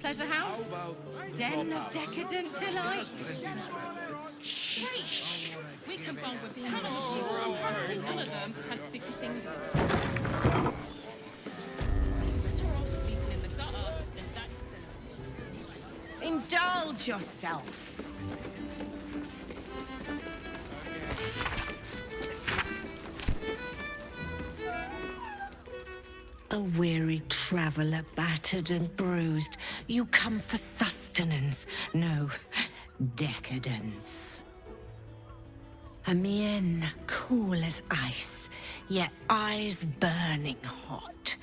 pleasure house? Den of decadent delight? Shh! We can bowl with tons of apparently none of them has sticky fingers. Better off sleeping in the gutter than that. Indulge yourself. A weary traveller, battered and bruised, you come for sustenance, no, decadence. A mien cool as ice, yet eyes burning hot.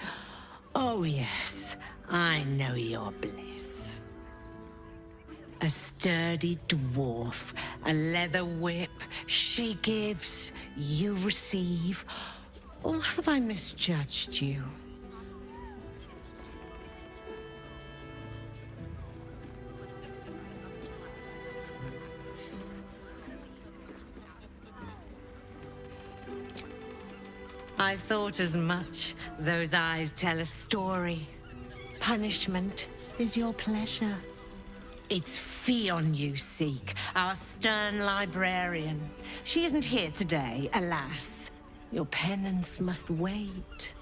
Oh yes, I know your bliss. A sturdy dwarf, a leather whip, she gives, you receive. Or have I misjudged you? I thought as much. Those eyes tell a story. Punishment is your pleasure. It's Fionn you seek, our stern librarian. She isn't here today, alas. Your penance must wait.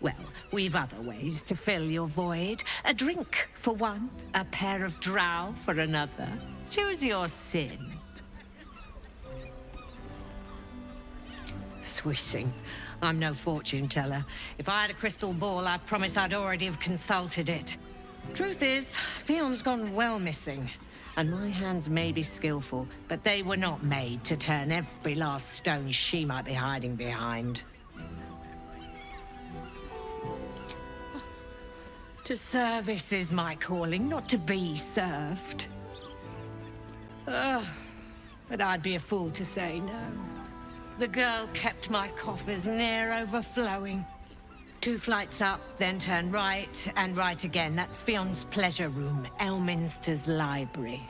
Well, we've other ways to fill your void. A drink for one, a pair of drow for another. Choose your sin. Swishing. I'm no fortune teller. If I had a crystal ball, I promise I'd already have consulted it. Truth is, Fionn's gone well missing. And my hands may be skillful, but they were not made to turn every last stone she might be hiding behind. To service is my calling, not to be served. Ugh, but I'd be a fool to say no. The girl kept my coffers near overflowing. 2 flights up, then turn right, and right again. That's Fionn's pleasure room, Elminster's library.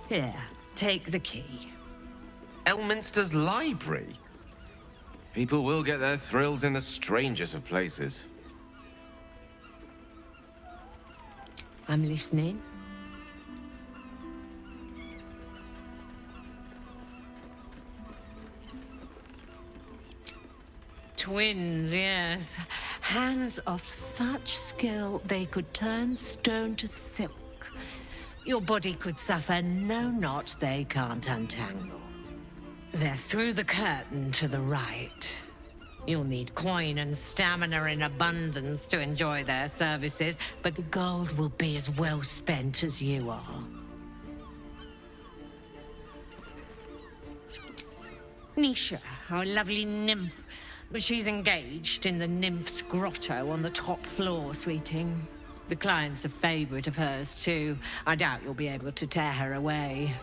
Here, take the key. Elminster's library? People will get their thrills in the strangest of places. I'm listening. Twins, yes. Hands of such skill they could turn stone to silk. Your body could suffer no knot they can't untangle. They're through the curtain to the right. You'll need coin and stamina in abundance to enjoy their services, but the gold will be as well spent as you are. Nisha, our lovely nymph. She's engaged in the nymph's grotto on the top floor, sweeting. The client's a favorite of hers, too. I doubt you'll be able to tear her away.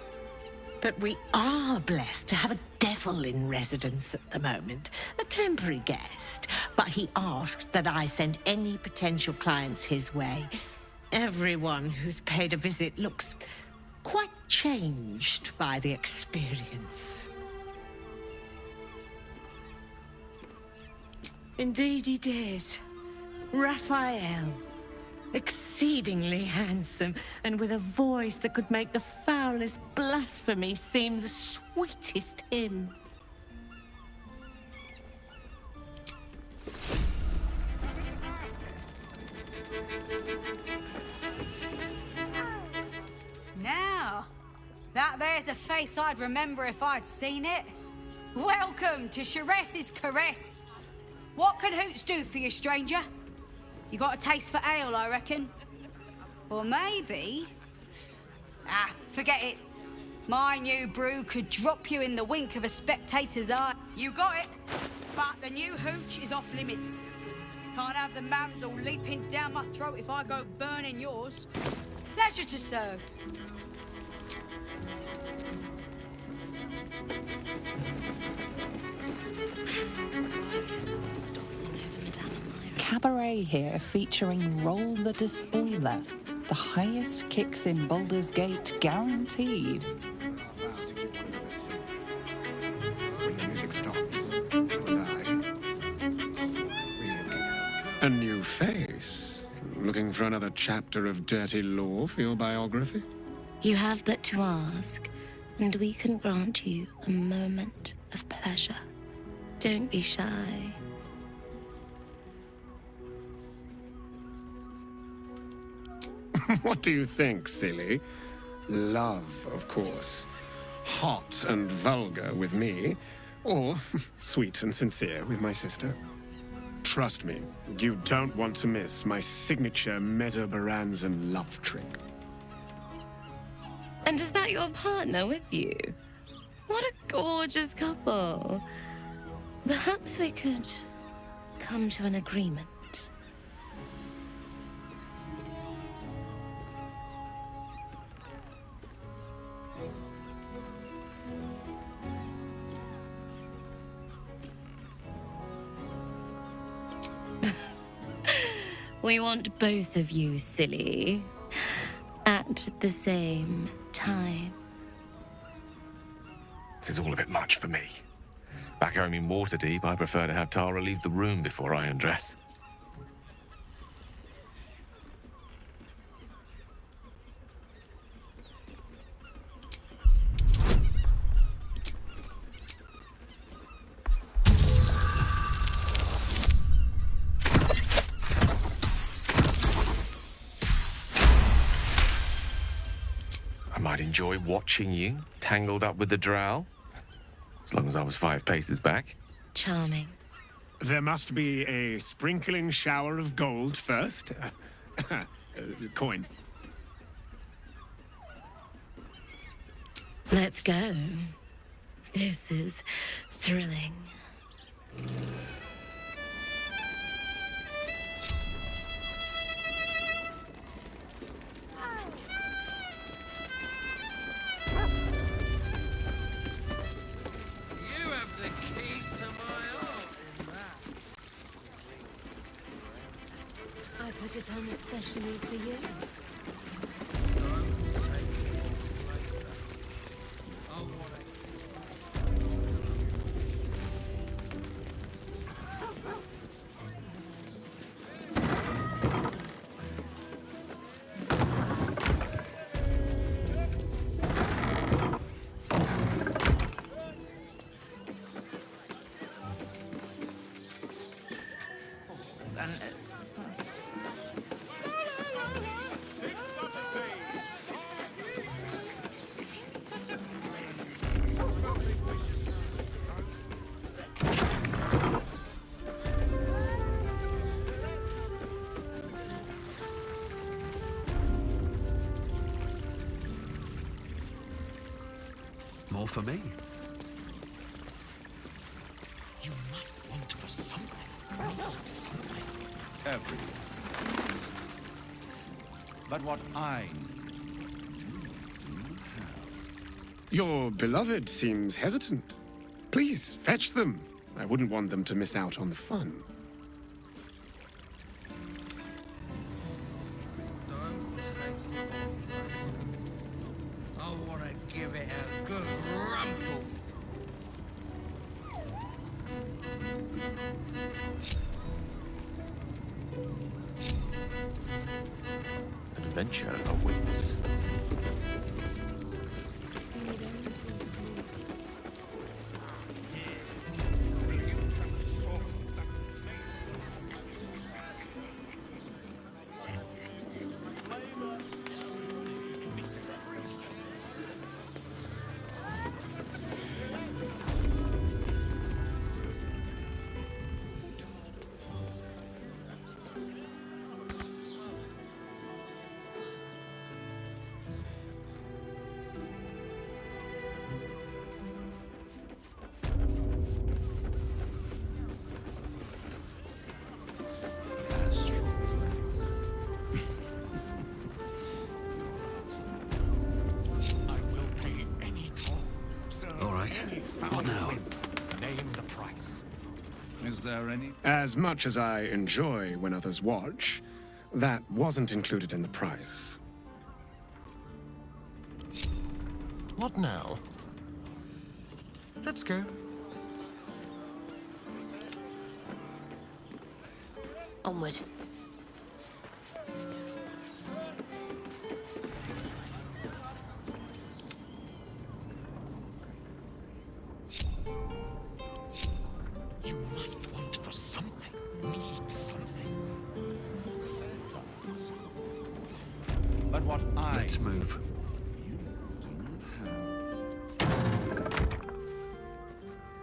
But we are blessed to have a devil in residence at the moment. A temporary guest. But he asked that I send any potential clients his way. Everyone who's paid a visit looks quite changed by the experience. Indeed he did. Raphael. Exceedingly handsome, and with a voice that could make the foulest blasphemy seem the sweetest hymn. Now, that there's a face I'd remember if I'd seen it. Welcome to Sharess's Caress. What can Hoots do for you, stranger? You got a taste for ale, I reckon? Or maybe... Ah, forget it. My new brew could drop you in the wink of a spectator's eye. You got it, but the new hooch is off limits. Can't have the mams all leaping down my throat if I go burning yours. Pleasure to serve. Cabaret here featuring Roll the Despoiler. The highest kicks in Baldur's Gate guaranteed. When the music stops, you and I, A new face. Looking for another chapter of dirty lore for your biography? You have but to ask, and we can grant you a moment of pleasure. Don't be shy. What do you think, silly? Love, of course. Hot and vulgar with me, or sweet and sincere with my sister. Trust me, you don't want to miss my signature Mesobaranzan love trick. And is that your partner with you? What a gorgeous couple. Perhaps we could come to an agreement. We want both of you, silly, at the same time. This is all a bit much for me. Back home in Waterdeep, I prefer to have Tara leave the room before I undress. I might enjoy watching you tangled up with the drow, as long as I was 5 paces back. Charming. There must be a sprinkling shower of gold first. Coin. Let's go. This is thrilling. You have the key to my heart in that. I put it on especially for you. More for me. You must want for something. Not something. Everything. But what I Your beloved seems hesitant. Please, fetch them. I wouldn't want them to miss out on the fun. Don't take it off. I want to give it a good rumple. Adventure awaits. I will pay any toll. All right. What now? Name the price. Is there any? As much as I enjoy when others watch, that wasn't included in the price. What now? Let's go. Onward. But what I... Let's move.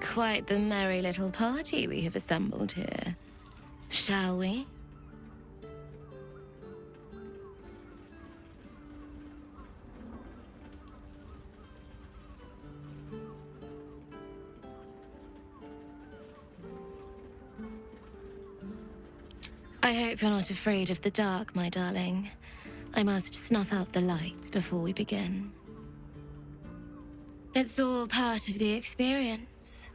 Quite the merry little party we have assembled here. Shall we? I hope you're not afraid of the dark, my darling. I must snuff out the lights before we begin. It's all part of the experience.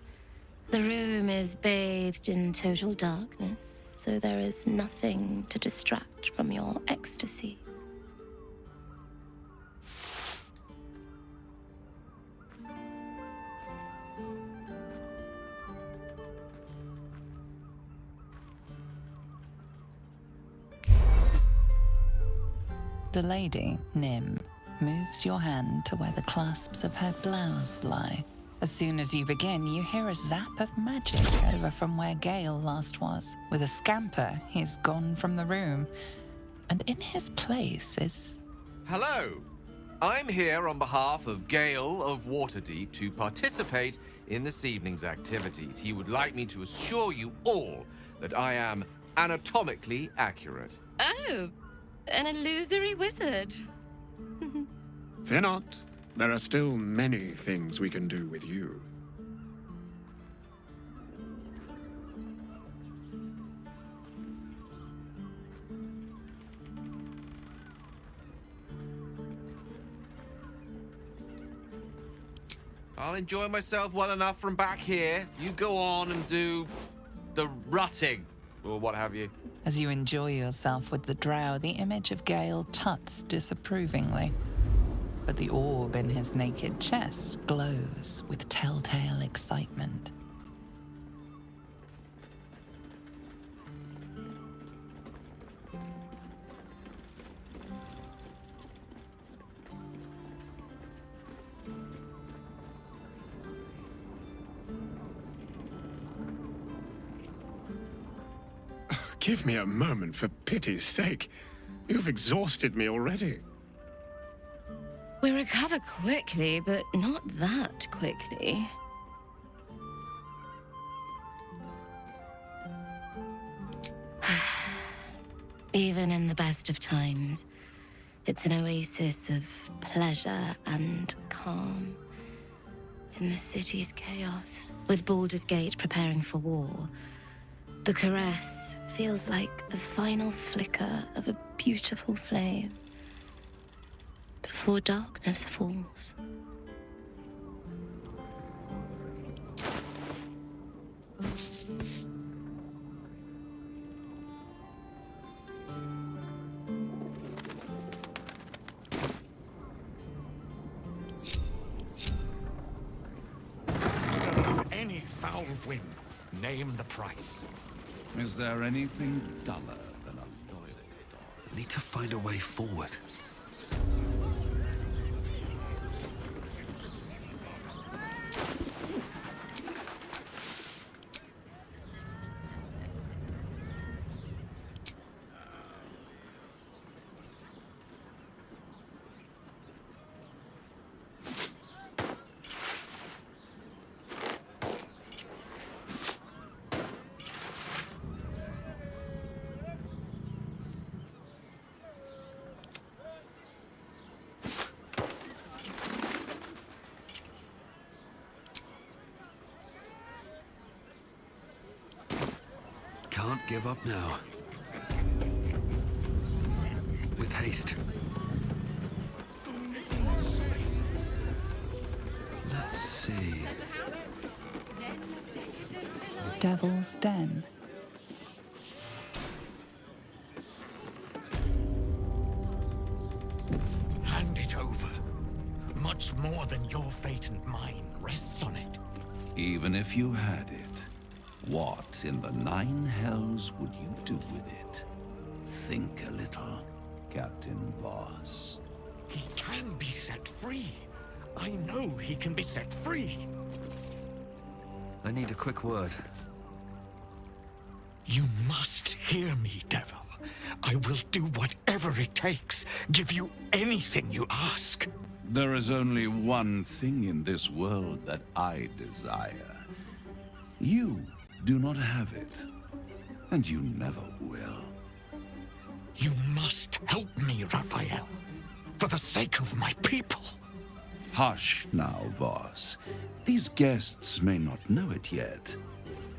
The room is bathed in total darkness, so there is nothing to distract from your ecstasy. The lady, Nim, moves your hand to where the clasps of her blouse lie. As soon as you begin, you hear a zap of magic over from where Gale last was. With a scamper, he's gone from the room. And in his place is... Hello. I'm here on behalf of Gale of Waterdeep to participate in this evening's activities. He would like me to assure you all that I am anatomically accurate. Oh, an illusory wizard. Fear not. There are still many things we can do with you. I'll enjoy myself well enough from back here. You go on and do the rutting, or what have you. As you enjoy yourself with the drow, the image of Gale tuts disapprovingly. But the orb in his naked chest glows with telltale excitement. Give me a moment, for pity's sake. You've exhausted me already. We recover quickly, but not that quickly. Even in the best of times, it's an oasis of pleasure and calm. In the city's chaos, with Baldur's Gate preparing for war, the caress feels like the final flicker of a beautiful flame before darkness falls. Serve any foul whim. Name the price. Is there anything duller than a loyal dog? Need to find a way forward. Can't give up now. With haste. Let's see. Devil's Den. Hand it over. Much more than your fate and mine rests on it. Even if you had it, what in the nine hells would you do with it? Think a little, Captain Boss. He can be set free. I know he can be set free. I need a quick word. You must hear me, Devil. I will do whatever it takes. Give you anything you ask. There is only one thing in this world that I desire. You do not have it, and you never will. You must help me, Raphael. For the sake of my people. Hush now, Voss. These guests may not know it yet,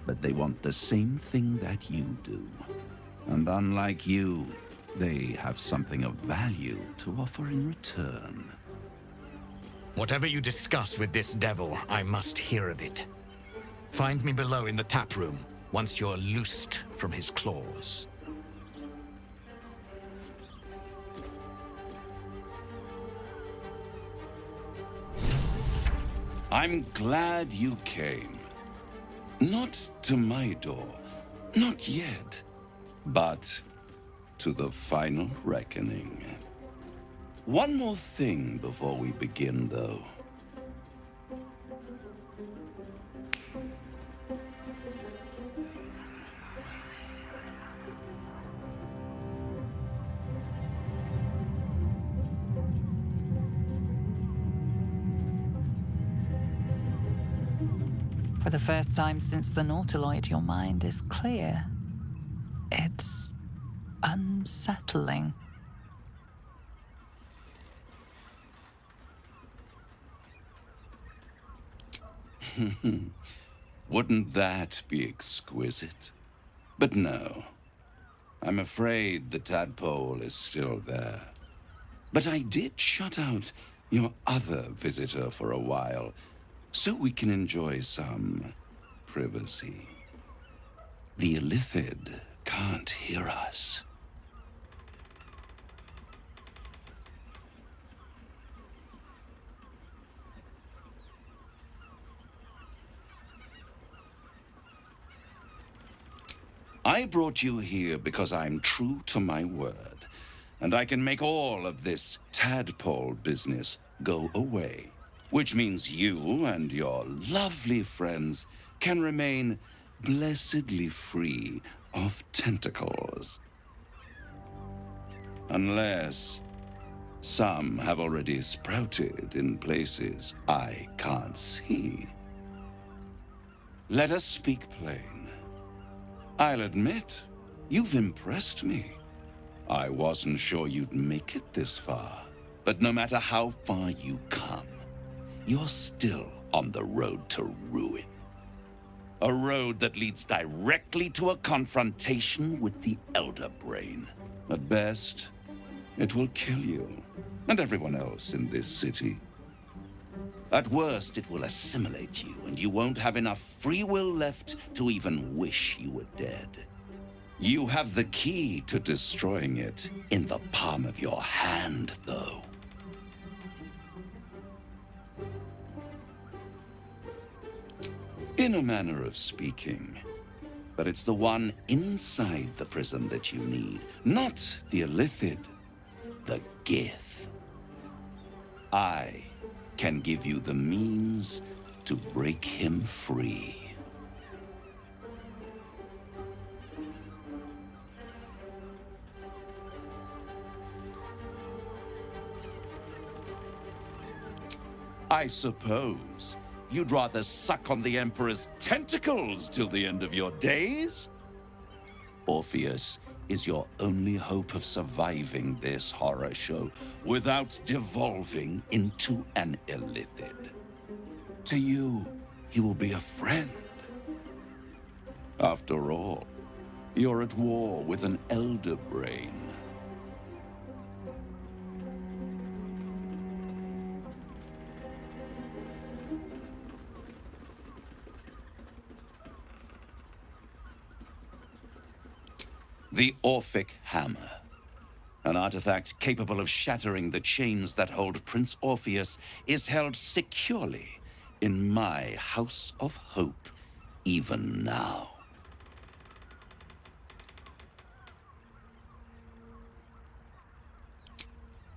but they want the same thing that you do. And unlike you, they have something of value to offer in return. Whatever you discuss with this devil, I must hear of it. Find me below in the tap room, once you're loosed from his claws. I'm glad you came. Not to my door, not yet, but to the final reckoning. One more thing before we begin, though. For the first time since the Nautiloid, your mind is clear. It's unsettling. Wouldn't that be exquisite? But no. I'm afraid the tadpole is still there. But I did shut out your other visitor for a while, so we can enjoy some privacy. The Illithid can't hear us. I brought you here because I'm true to my word, and I can make all of this tadpole business go away. Which means you and your lovely friends can remain blessedly free of tentacles. Unless some have already sprouted in places I can't see. Let us speak plain. I'll admit, you've impressed me. I wasn't sure you'd make it this far, but no matter how far you come, you're still on the road to ruin. A road that leads directly to a confrontation with the Elder Brain. At best, it will kill you and everyone else in this city. At worst, it will assimilate you, and you won't have enough free will left to even wish you were dead. You have the key to destroying it in the palm of your hand, though. In a manner of speaking. But it's the one inside the prison that you need, not the Illithid, the Gith. I can give you the means to break him free. I suppose you'd rather suck on the Emperor's tentacles till the end of your days? Orpheus is your only hope of surviving this horror show without devolving into an Illithid. To you, he will be a friend. After all, you're at war with an Elder Brain. The Orphic Hammer. An artifact capable of shattering the chains that hold Prince Orpheus is held securely in my House of Hope, even now.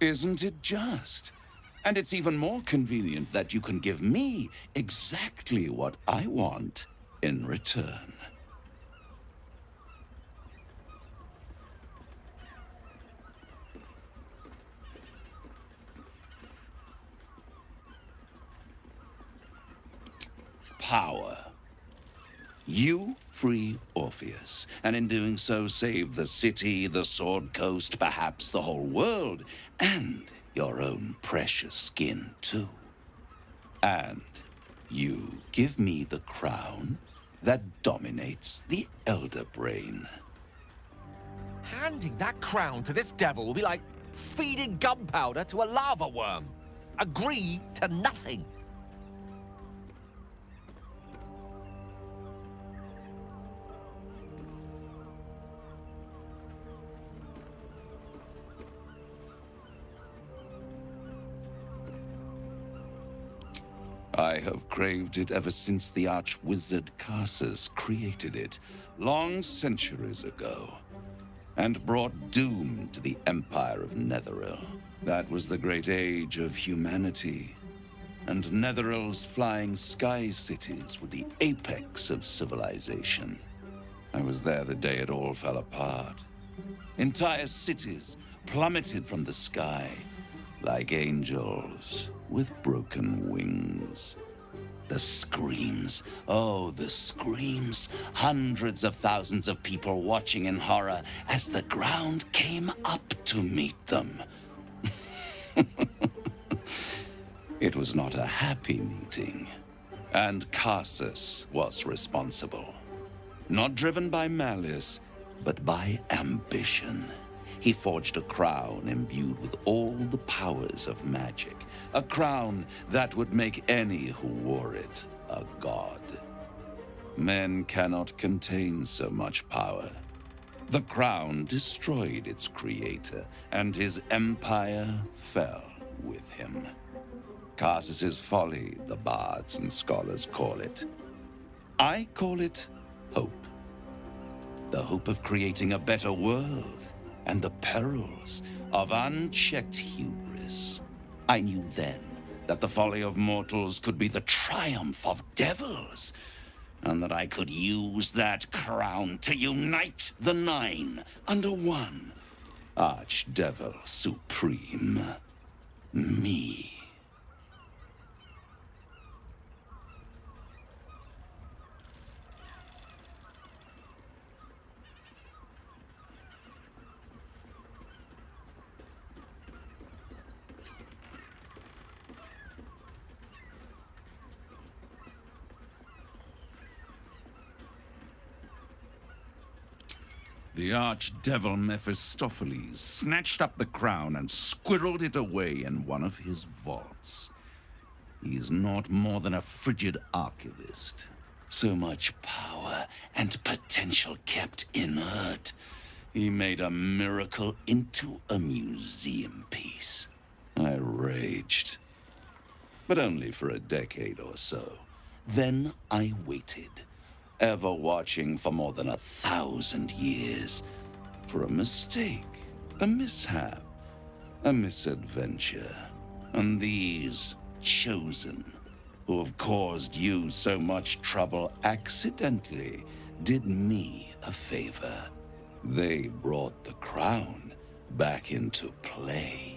Isn't it just? And it's even more convenient that you can give me exactly what I want in return. power. You free Orpheus, and in doing so save the city, the Sword Coast, perhaps the whole world, and your own precious skin too. And you give me the crown that dominates the Elder Brain. Handing that crown to this devil will be like feeding gunpowder to a lava worm. Agree to nothing. I have craved it ever since the arch-wizard Carsus created it, long centuries ago, and brought doom to the Empire of Netheril. That was the great age of humanity, and Netheril's flying sky cities were the apex of civilization. I was there the day it all fell apart. Entire cities plummeted from the sky, like angels with broken wings. The screams, oh, the screams. Hundreds of thousands of people watching in horror as the ground came up to meet them. It was not a happy meeting, and Carsus was responsible. Not driven by malice, but by ambition. He forged a crown imbued with all the powers of magic. A crown that would make any who wore it a god. Men cannot contain so much power. The crown destroyed its creator, and his empire fell with him. Carsus's folly, the bards and scholars call it. I call it hope. The hope of creating a better world, and the perils of unchecked hubris. I knew then that the folly of mortals could be the triumph of devils, and that I could use that crown to unite the Nine under one Archdevil Supreme. Me. The archdevil Mephistopheles snatched up the crown and squirreled it away in one of his vaults. He is not more than a frigid archivist. So much power and potential kept inert. He made a miracle into a museum piece. I raged. But only for a decade or so. Then I waited. Ever watching for more than 1,000 years. For a mistake, a mishap, a misadventure. And these chosen, who have caused you so much trouble accidentally, did me a favor. They brought the crown back into play.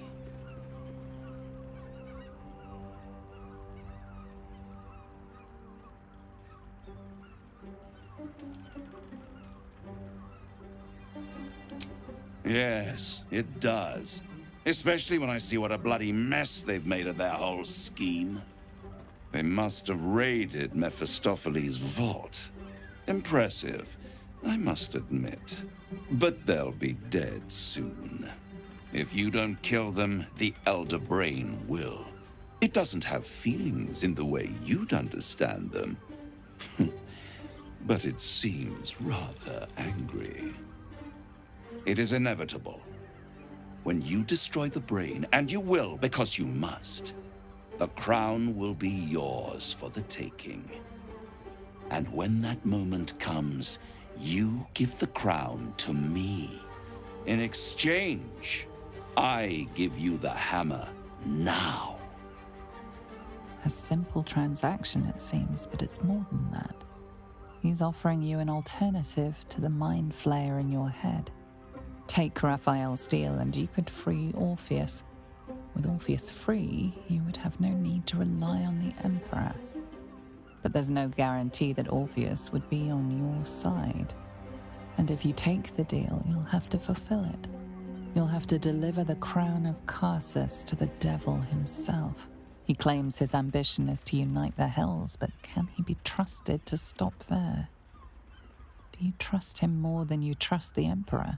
Yes, it does. Especially when I see what a bloody mess they've made of their whole scheme. They must have raided Mephistopheles' vault. Impressive, I must admit. But they'll be dead soon. If you don't kill them, the Elder Brain will. It doesn't have feelings in the way you'd understand them. But it seems rather angry. It is inevitable. When you destroy the brain, and you will because you must, the crown will be yours for the taking. And when that moment comes, you give the crown to me. In exchange, I give you the hammer now. A simple transaction, it seems, but it's more than that. He's offering you an alternative to the mind flayer in your head. Take Raphael's deal and you could free Orpheus. With Orpheus free, you would have no need to rely on the Emperor. But there's no guarantee that Orpheus would be on your side. And if you take the deal, you'll have to fulfill it. You'll have to deliver the crown of Carsus to the devil himself. He claims his ambition is to unite the Hells, but can he be trusted to stop there? Do you trust him more than you trust the Emperor?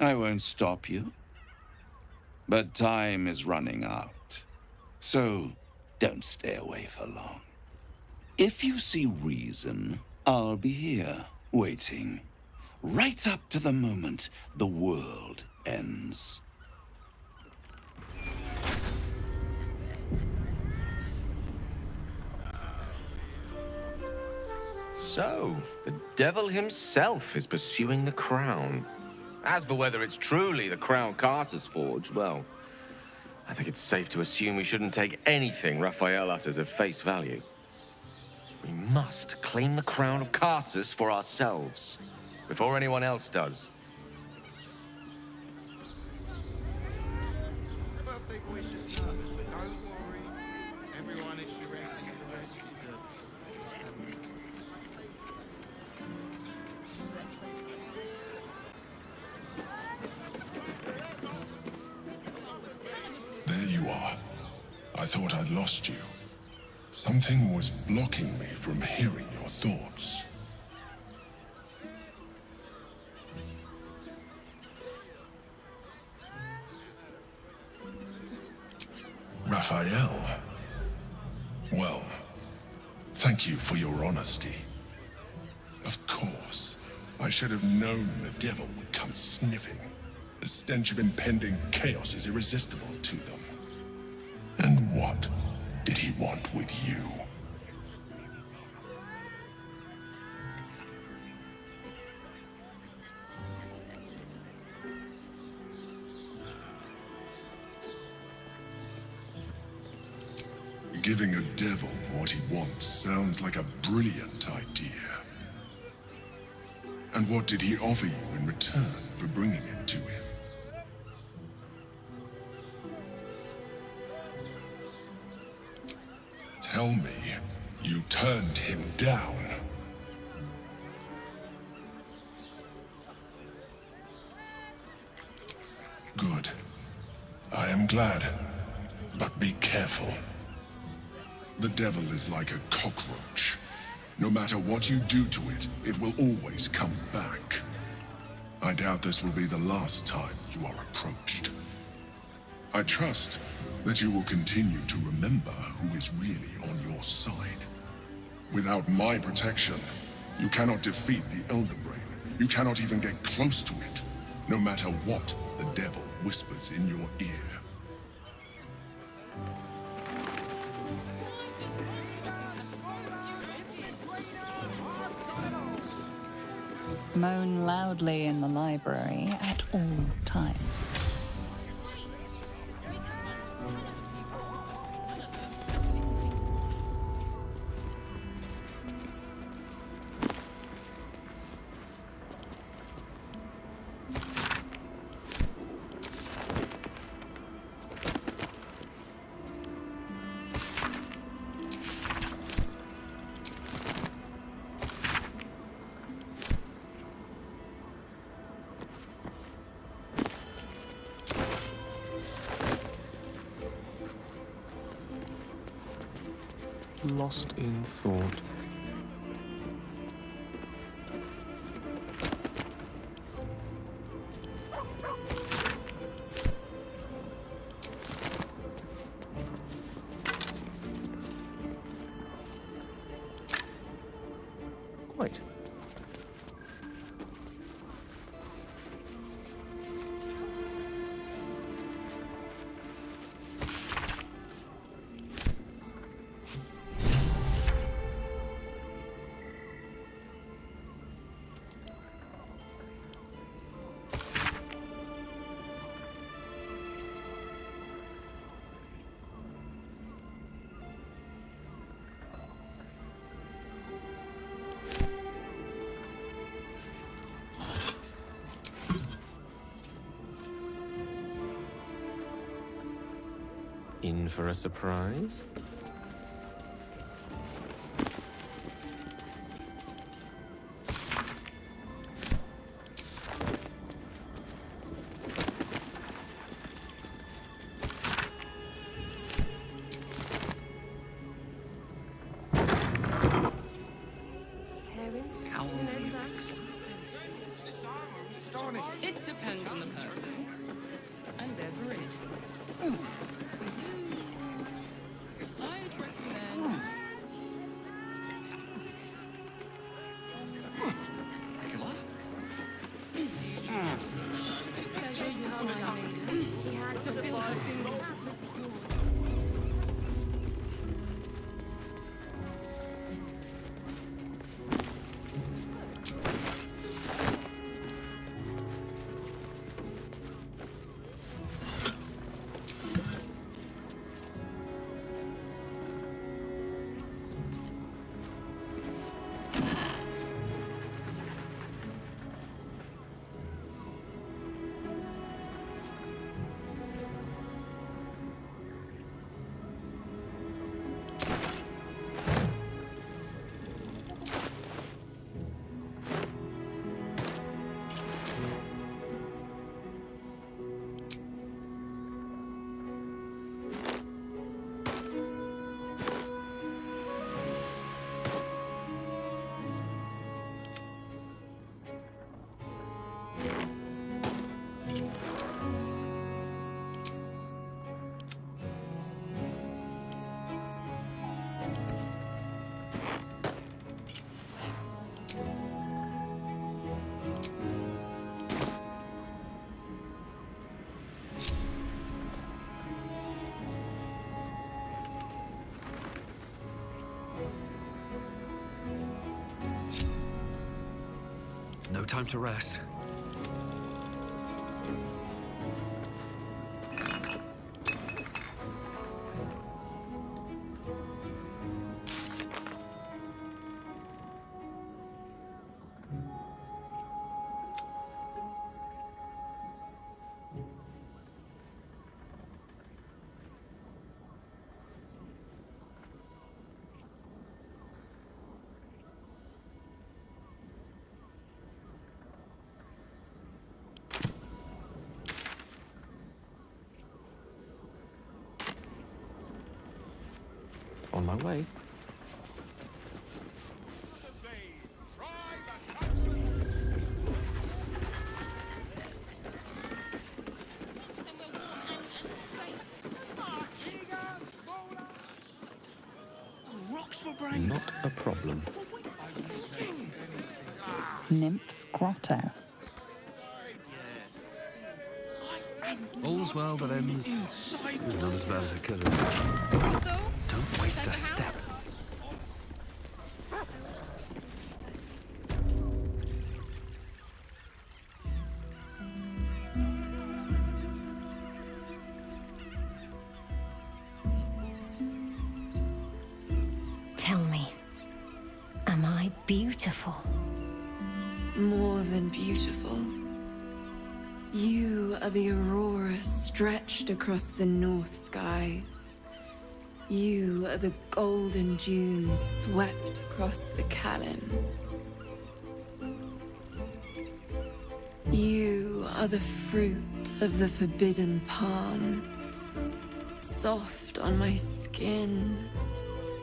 I won't stop you. But time is running out. So don't stay away for long. If you see reason, I'll be here, waiting. Right up to the moment the world ends. So, the devil himself is pursuing the crown. As for whether it's truly the crown Carsus forged, well, I think it's safe to assume we shouldn't take anything Raphael utters at face value. We must claim the crown of Carsus for ourselves, before anyone else does. Birthday boy's just nervous, but don't worry. Everyone is Shiraz. There you are. I thought I'd lost you. Something was blocking me from hearing your thoughts. Raphael. Well, thank you for your honesty. Of course, I should have known the devil would come sniffing. The stench of impending chaos is irresistible to them. And what did he want with you? Giving a devil what he wants sounds like a brilliant idea. And what did he offer you in return for bringing it to him? Tell me, you turned him down. Good. I am glad. But be careful. The devil is like a cockroach. No matter what you do to it, it will always come back. I doubt this will be the last time you are approached. I trust that you will continue to remember who is really on your side. Without my protection, you cannot defeat the Elder Brain. You cannot even get close to it, no matter what the devil whispers in your ear. Moan loudly in the library at all times. Lost in thought. Quite. In for a surprise? It depends on the person and their breed. For you, I'd recommend. To pleasure you find to feel her fingers yours. No time to rest. On my way. Rocks for brains. Not a problem. Nymph's Grotto. All's well that ends. Not as bad as it could have. Don't waste a step. Tell me, am I beautiful? More than beautiful. You are the aurora stretched across the north skies. You are the golden dunes swept across the Calym. You are the fruit of the forbidden palm, soft on my skin,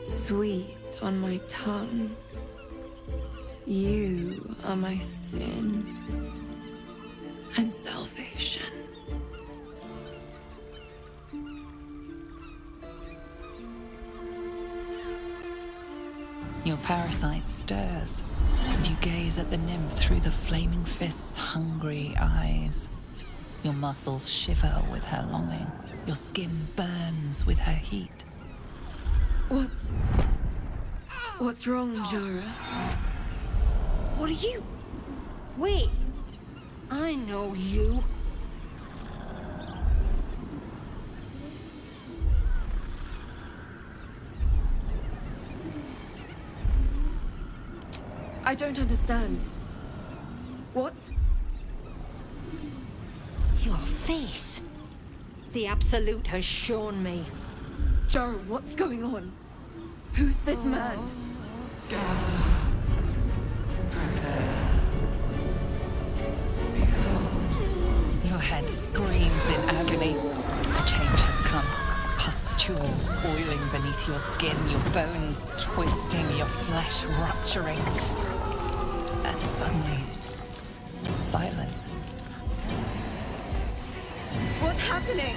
sweet on my tongue. You are my sin and salvation. Your parasite stirs, and you gaze at the nymph through the flaming fist's hungry eyes. Your muscles shiver with her longing. Your skin burns with her heat. What's wrong, Jara? What are you? Wait. I know you. I don't understand. What's... Your face. The Absolute has shown me. Joe, what's going on? Who's this man? Your head screams in agony. Change has come. Pustules boiling beneath your skin, your bones twisting, your flesh rupturing. And suddenly, silence. What's happening?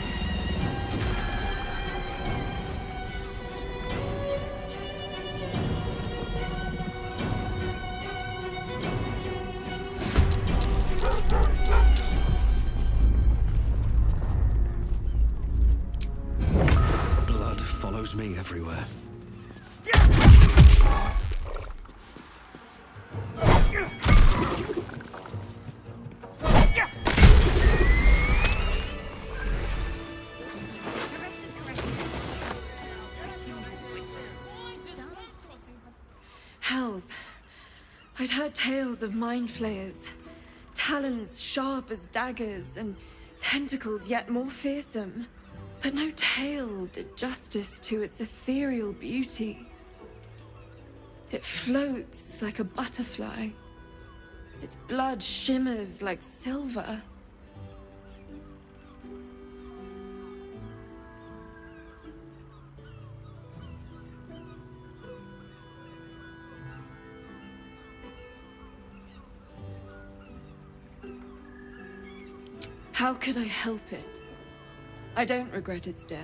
Blood follows me everywhere. Hells. I'd heard tales of mind flayers. Talons sharp as daggers, and tentacles yet more fearsome. But no tale did justice to its ethereal beauty. It floats like a butterfly. Its blood shimmers like silver. How could I help it? I don't regret its death,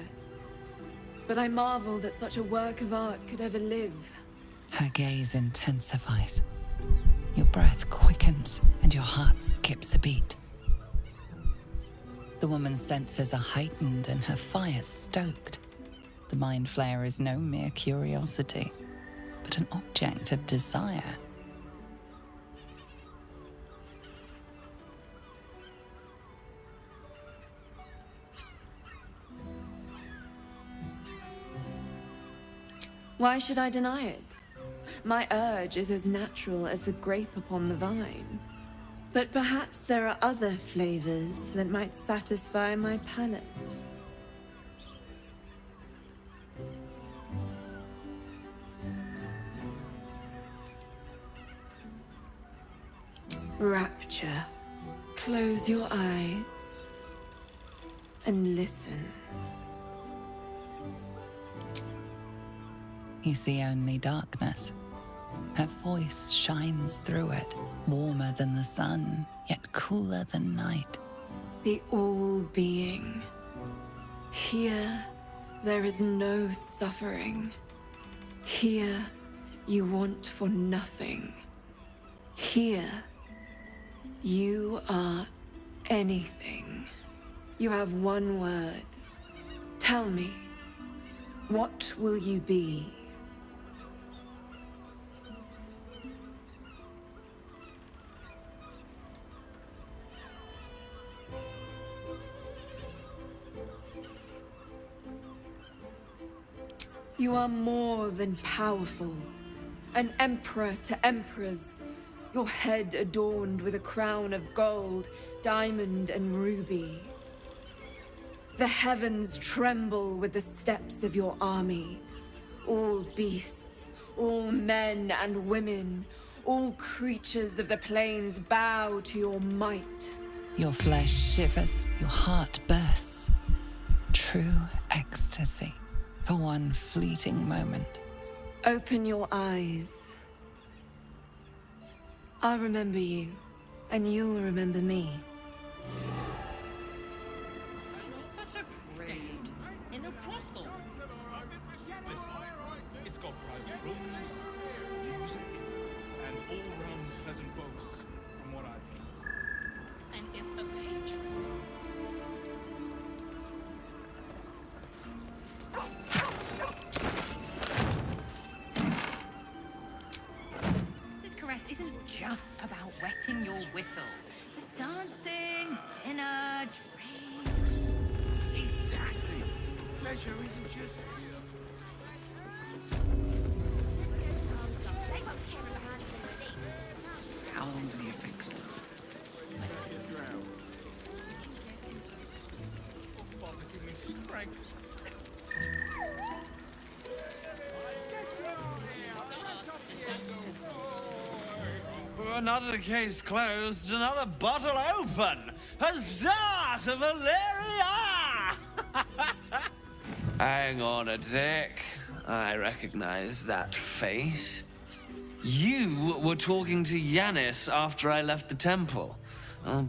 but I marvel that such a work of art could ever live. Her gaze intensifies. Your breath quickens and your heart skips a beat. The woman's senses are heightened and her fire stoked. The mind flayer is no mere curiosity, but an object of desire. Why should I deny it? My urge is as natural as the grape upon the vine. But perhaps there are other flavors that might satisfy my palate. Rapture. Close your eyes and listen. You see only darkness. Her voice shines through it, warmer than the sun, yet cooler than night. The all-being. Here, there is no suffering. Here, you want for nothing. Here, you are anything. You have one word. Tell me, what will you be? You are more than powerful. An emperor to emperors. Your head adorned with a crown of gold, diamond, and ruby. The heavens tremble with the steps of your army. All beasts, all men and women, all creatures of the plains bow to your might. Your flesh shivers, your heart bursts. True ecstasy. For one fleeting moment. Open your eyes. I'll remember you, and you'll remember me. Such a prude. In a brothel. Listen, it's got private rooms, music, and all-round pleasant folks, from what I've heard. And if the patron... This caress isn't just about wetting your whistle. There's dancing, dinner, drinks. Exactly. Pleasure isn't just... How long do the effects last? Oh, Father, give me strength. Another case closed, another bottle open! Huzzah to Valeria! Hang on a tick. I recognize that face. You were talking to Yanis after I left the temple. I'll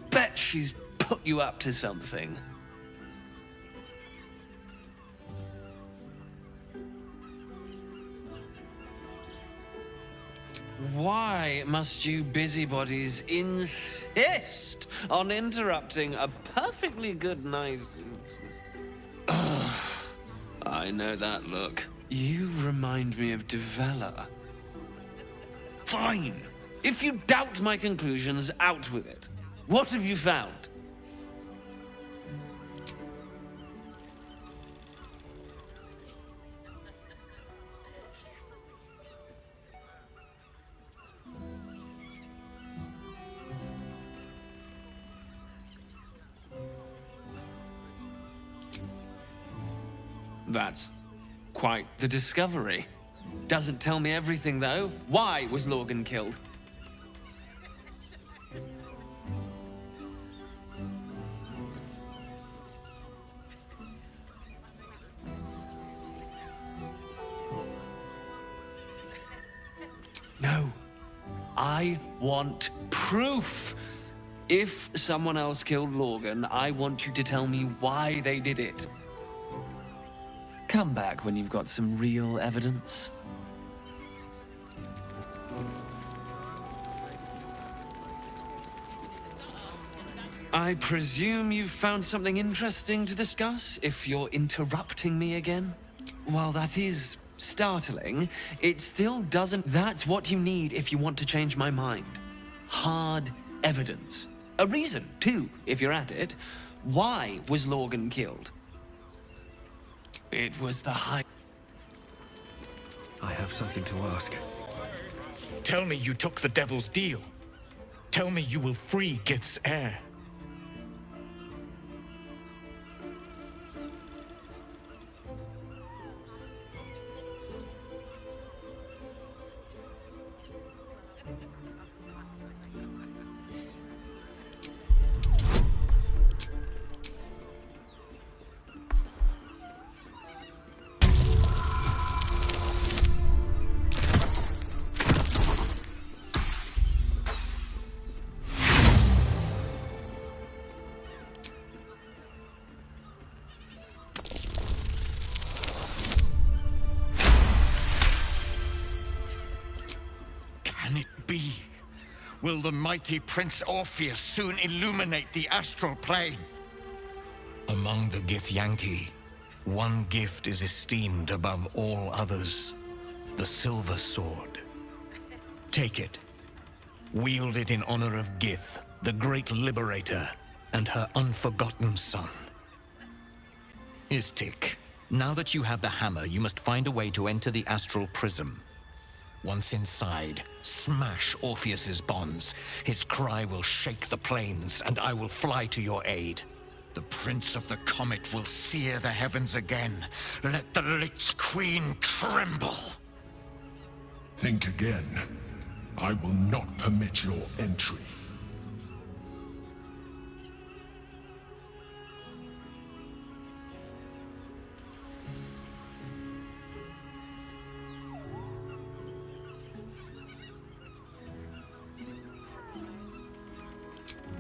bet she's put you up to something. Why must you busybodies insist on interrupting a perfectly good night? I know that look. You remind me of Devella. Fine. If you doubt my conclusions, out with it. What have you found? That's quite the discovery. Doesn't tell me everything, though. Why was Lorgan killed? No. I want proof. If someone else killed Lorgan, I want you to tell me why they did it. Come back when you've got some real evidence. I presume you've found something interesting to discuss, if you're interrupting me again? While that is startling, it still doesn't... That's what you need if you want to change my mind. Hard evidence. A reason, too, if you're at it. Why was Lorgan killed? It was the high... I have something to ask. Tell me you took the devil's deal. Tell me you will free Gith's heir. Can it be? Will the mighty Prince Orpheus soon illuminate the astral plane? Among the Githyanki, one gift is esteemed above all others. The silver sword. Take it. Wield it in honor of Gith, the great liberator, and her unforgotten son. Istik, now that you have the hammer, you must find a way to enter the astral prism. Once inside, smash Orpheus's bonds. His cry will shake the plains, and I will fly to your aid. The Prince of the Comet will sear the heavens again. Let the Lich Queen tremble. Think again. I will not permit your entry.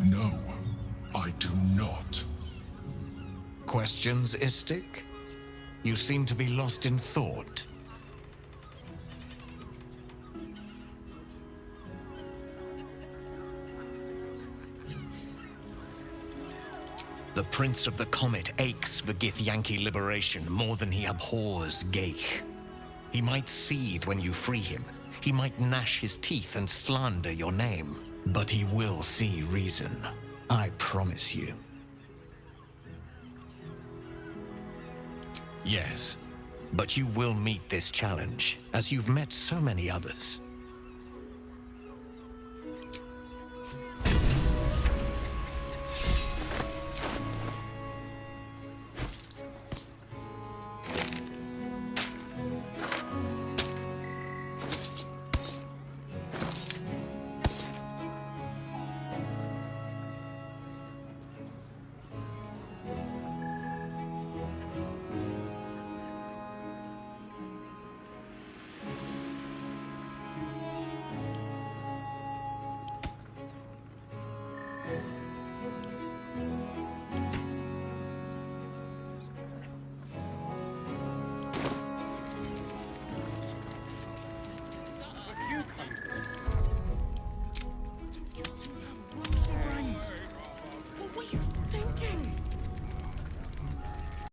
No, I do not. Questions, Istik? You seem to be lost in thought. The Prince of the Comet aches for Githyanki liberation more than he abhors Geich. He might seethe when you free him. He might gnash his teeth and slander your name. But he will see reason. I promise you. Yes, but you will meet this challenge, as you've met so many others.